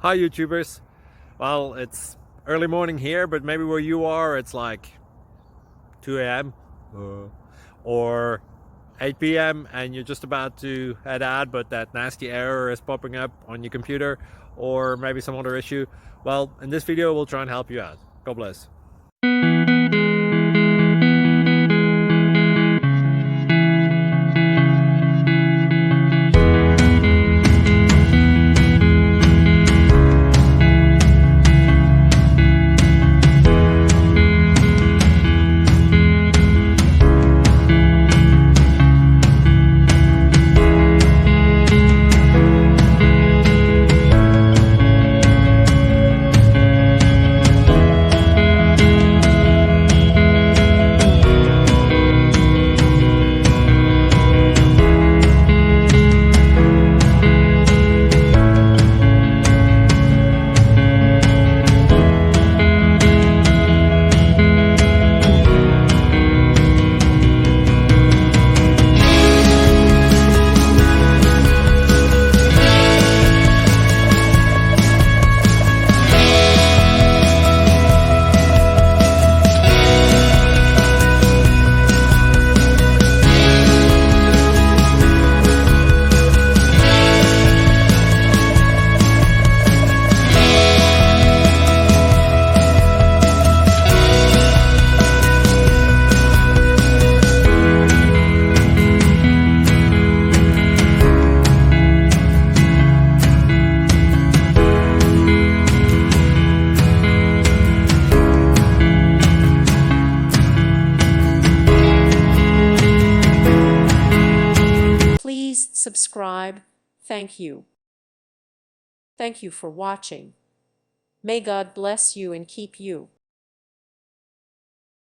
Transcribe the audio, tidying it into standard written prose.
Hi YouTubers. Well, it's early morning here, but maybe where you are it's like 2 a.m. or 8 p.m. and you're just about to head out, but that nasty error is popping up on your computer, or maybe some other issue. Well, in this video we'll try and help you out. God bless. Please subscribe. Thank you. Thank you for watching. May God bless you and keep you.